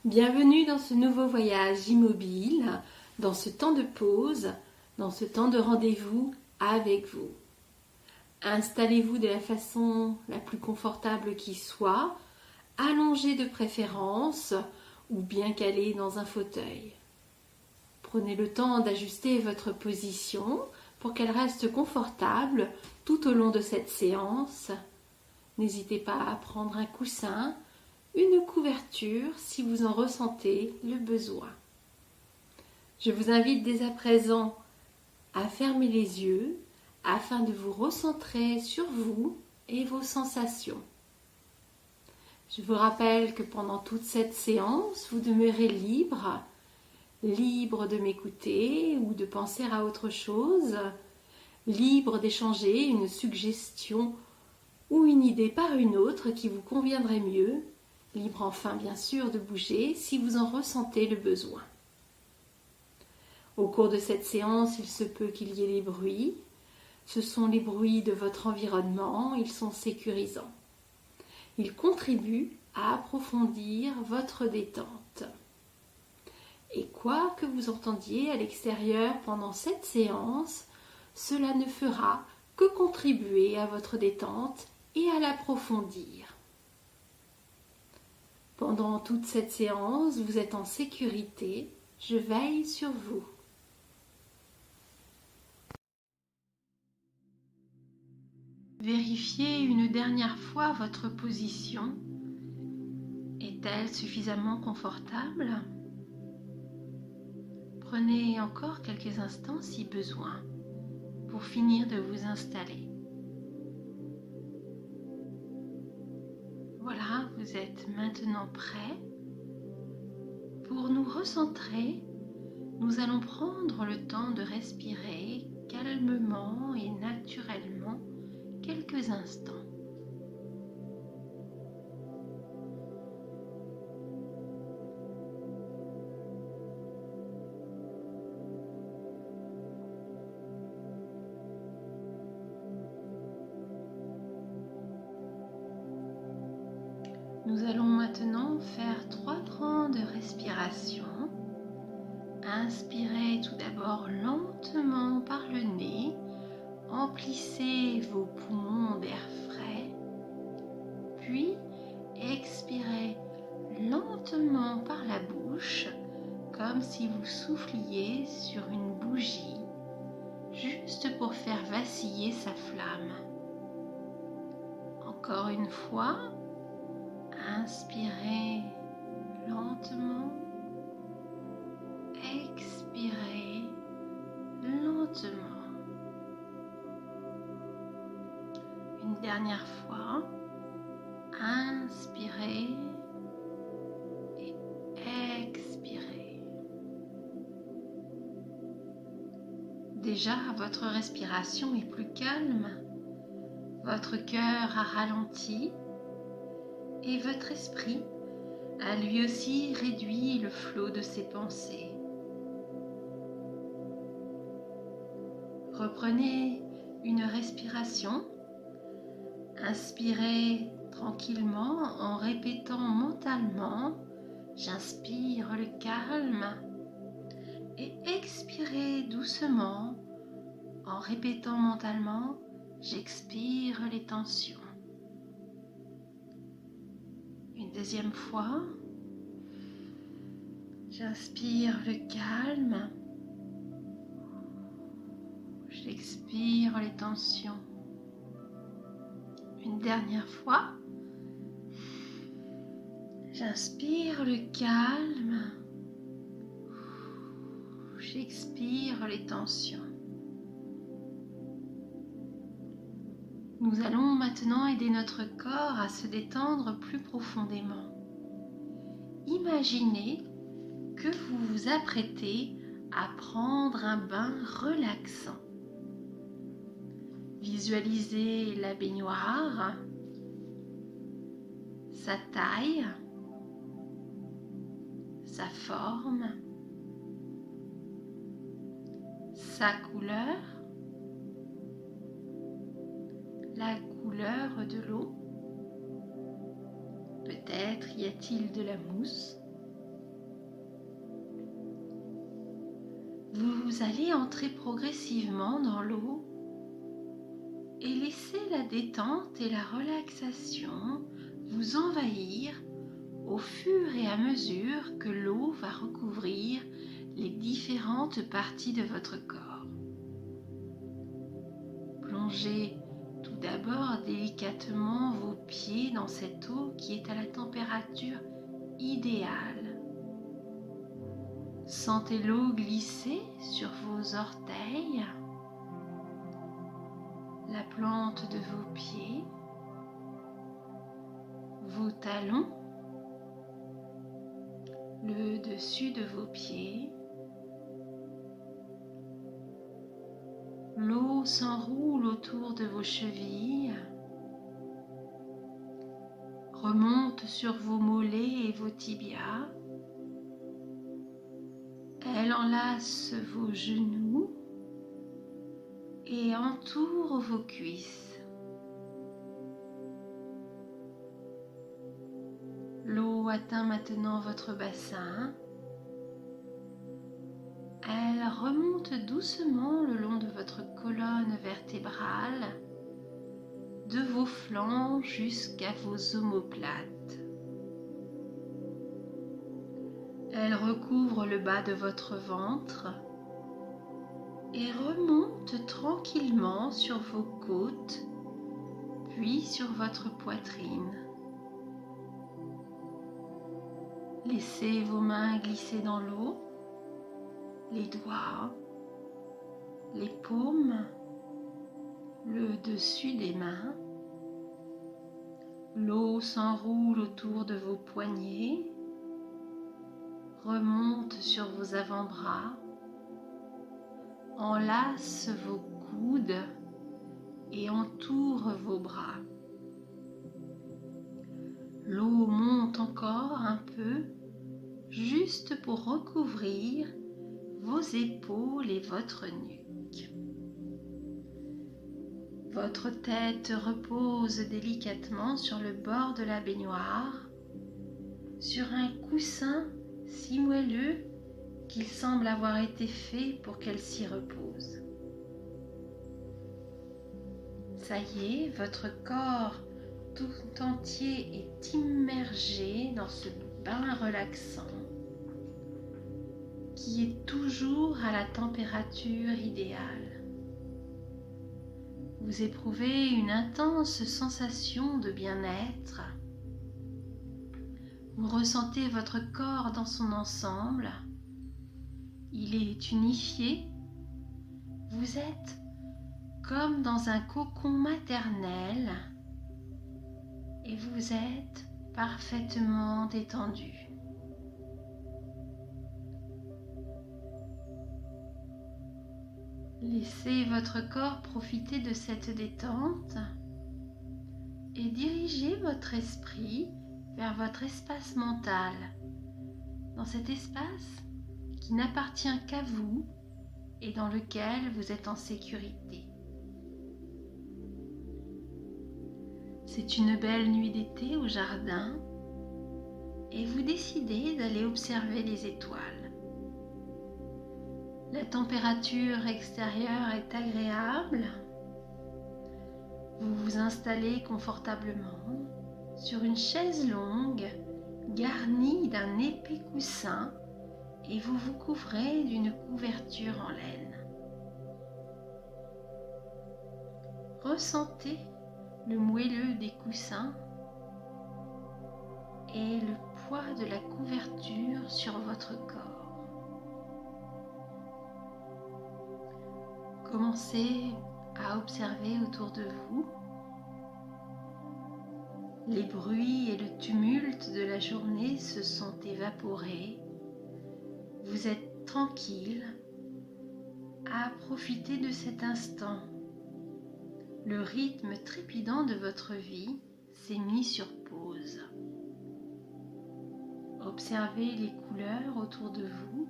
Bienvenue dans ce nouveau voyage immobile, dans ce temps de pause, dans ce temps de rendez-vous avec vous. Installez-vous de la façon la plus confortable qui soit, allongé de préférence ou bien calé dans un fauteuil. Prenez le temps d'ajuster votre position pour qu'elle reste confortable tout au long de cette séance. N'hésitez pas à prendre un coussin, une couverture si vous en ressentez le besoin. Je vous invite dès à présent à fermer les yeux afin de vous recentrer sur vous et vos sensations. Je vous rappelle que pendant toute cette séance, vous demeurez libre de m'écouter ou de penser à autre chose, libre d'échanger une suggestion ou une idée par une autre qui vous conviendrait mieux, libre enfin bien sûr de bouger si vous en ressentez le besoin. Au cours de cette séance, il se peut qu'il y ait des bruits. Ce sont les bruits de votre environnement, ils sont sécurisants. Ils contribuent à approfondir votre détente. Et quoi que vous entendiez à l'extérieur pendant cette séance, cela ne fera que contribuer à votre détente et à l'approfondir. Pendant toute cette séance, vous êtes en sécurité, je veille sur vous. Vérifiez une dernière fois votre position. Est-elle suffisamment confortable ? Prenez encore quelques instants si besoin pour finir de vous installer. Voilà, vous êtes maintenant prêts. Pour nous recentrer, nous allons prendre le temps de respirer calmement et naturellement quelques instants. Nous allons maintenant faire 3 grandes respirations. Inspirez tout d'abord lentement par le nez. Emplissez vos poumons d'air frais. Puis expirez lentement par la bouche, comme si vous souffliez sur une bougie, juste pour faire vaciller sa flamme. Encore une fois. Inspirez lentement, expirez lentement. Une dernière fois, inspirez et expirez. Déjà, votre respiration est plus calme, votre cœur a ralenti. Et votre esprit a lui aussi réduit le flot de ses pensées. Reprenez une respiration. Inspirez tranquillement en répétant mentalement « J'inspire le calme » et expirez doucement en répétant mentalement « J'expire les tensions ». Une deuxième fois, j'inspire le calme, j'expire les tensions. Une dernière fois, j'inspire le calme, j'expire les tensions. Nous allons maintenant aider notre corps à se détendre plus profondément. Imaginez que vous vous apprêtez à prendre un bain relaxant. Visualisez la baignoire, sa taille, sa forme, sa couleur, la couleur de l'eau. Peut-être y a-t-il de la mousse. Vous allez entrer progressivement dans l'eau et laisser la détente et la relaxation vous envahir au fur et à mesure que l'eau va recouvrir les différentes parties de votre corps. Plongez tout d'abord délicatement vos pieds dans cette eau qui est à la température idéale. Sentez l'eau glisser sur vos orteils, la plante de vos pieds, vos talons, le dessus de vos pieds. L'eau s'enroule autour de vos chevilles, remonte sur vos mollets et vos tibias. Elle enlace vos genoux et entoure vos cuisses. L'eau atteint maintenant votre bassin. Elle remonte doucement le long de votre colonne vertébrale, de vos flancs jusqu'à vos omoplates. Elle recouvre le bas de votre ventre et remonte tranquillement sur vos côtes, puis sur votre poitrine. Laissez vos mains glisser dans l'eau, les doigts, les paumes, le dessus des mains. L'eau s'enroule autour de vos poignets, remonte sur vos avant-bras, enlace vos coudes et entoure vos bras. L'eau monte encore un peu, juste pour recouvrir vos épaules et votre nuque. Votre tête repose délicatement sur le bord de la baignoire, sur un coussin si moelleux qu'il semble avoir été fait pour qu'elle s'y repose. Ça y est, votre corps tout entier est immergé dans ce bain relaxant qui est toujours à la température idéale. Vous éprouvez une intense sensation de bien-être. Vous ressentez votre corps dans son ensemble. Il est unifié. Vous êtes comme dans un cocon maternel et vous êtes parfaitement détendu. Laissez votre corps profiter de cette détente et dirigez votre esprit vers votre espace mental, dans cet espace qui n'appartient qu'à vous et dans lequel vous êtes en sécurité. C'est une belle nuit d'été au jardin et vous décidez d'aller observer les étoiles. La température extérieure est agréable. Vous vous installez confortablement sur une chaise longue garnie d'un épais coussin et vous vous couvrez d'une couverture en laine. Ressentez le moelleux des coussins et le poids de la couverture sur votre corps. Commencez à observer autour de vous les bruits et le tumulte de la journée se sont évaporés. Vous êtes tranquille à profiter de cet instant. Le rythme trépidant de votre vie s'est mis sur pause. Observez les couleurs autour de vous,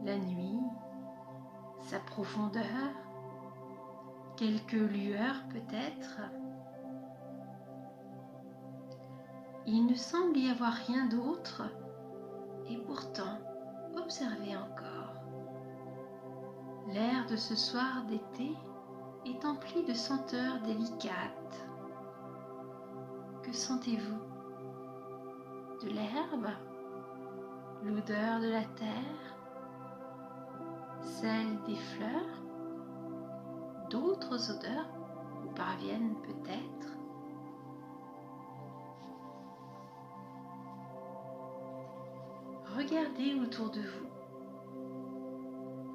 la nuit, sa profondeur, quelques lueurs peut-être. Il ne semble y avoir rien d'autre et pourtant, observez encore. L'air de ce soir d'été est empli de senteurs délicates. Que sentez-vous? De l'herbe? L'odeur de la terre? Celle des fleurs? D'autres odeurs vous parviennent peut-être? Regardez autour de vous.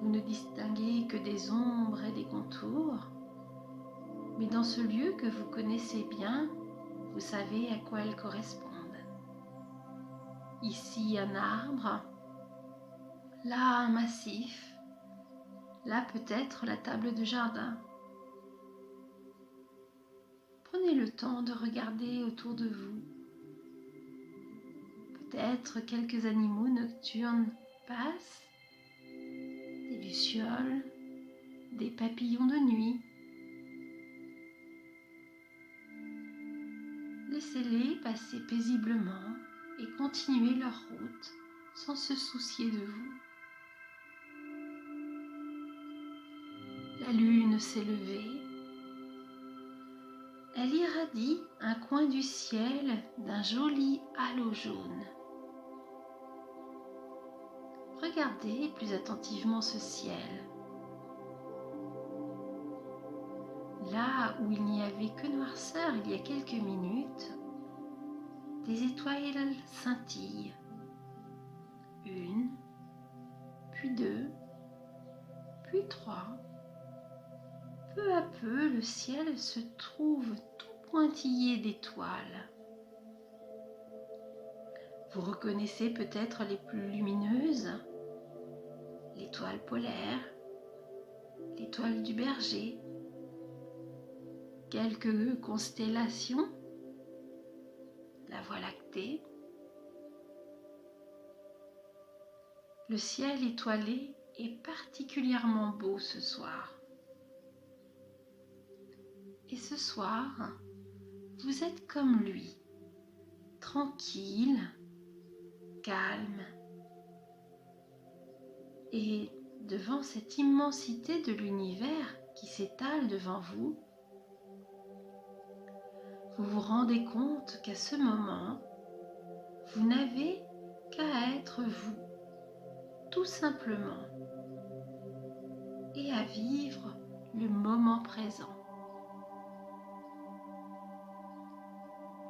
Vous ne distinguez que des ombres et des contours, mais dans ce lieu que vous connaissez bien, vous savez à quoi elles correspondent. Ici un arbre, là un massif, là peut-être la table de jardin. Prenez le temps de regarder autour de vous. Peut-être quelques animaux nocturnes passent, des lucioles, des papillons de nuit. Laissez-les passer paisiblement et continuer leur route sans se soucier de vous. La lune s'est levée. Elle irradie un coin du ciel d'un joli halo jaune. Regardez plus attentivement ce ciel. Là où il n'y avait que noirceur il y a quelques minutes, des étoiles scintillent. Une, puis deux, puis trois. Peu à peu, le ciel se trouve tout pointillé d'étoiles. Vous reconnaissez peut-être les plus lumineuses, l'étoile polaire, l'étoile du Berger, quelques constellations, la Voie lactée. Le ciel étoilé est particulièrement beau ce soir. Et ce soir, vous êtes comme lui, tranquille, calme. Et devant cette immensité de l'univers qui s'étale devant vous, vous vous rendez compte qu'à ce moment, vous n'avez qu'à être vous, tout simplement, et à vivre le moment présent.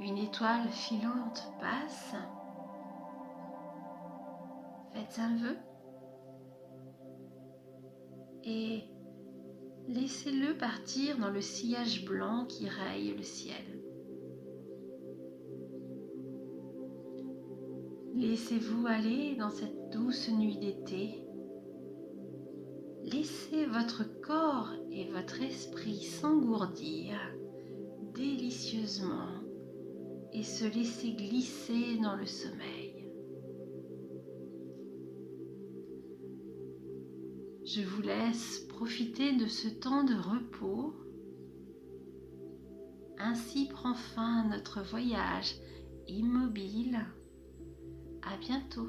Une étoile filante passe. Faites un vœu et laissez-le partir dans le sillage blanc qui raye le ciel. Laissez-vous aller dans cette douce nuit d'été. Laissez votre corps et votre esprit s'engourdir délicieusement et se laisser glisser dans le sommeil. Je vous laisse profiter de ce temps de repos. Ainsi prend fin notre voyage immobile. À bientôt.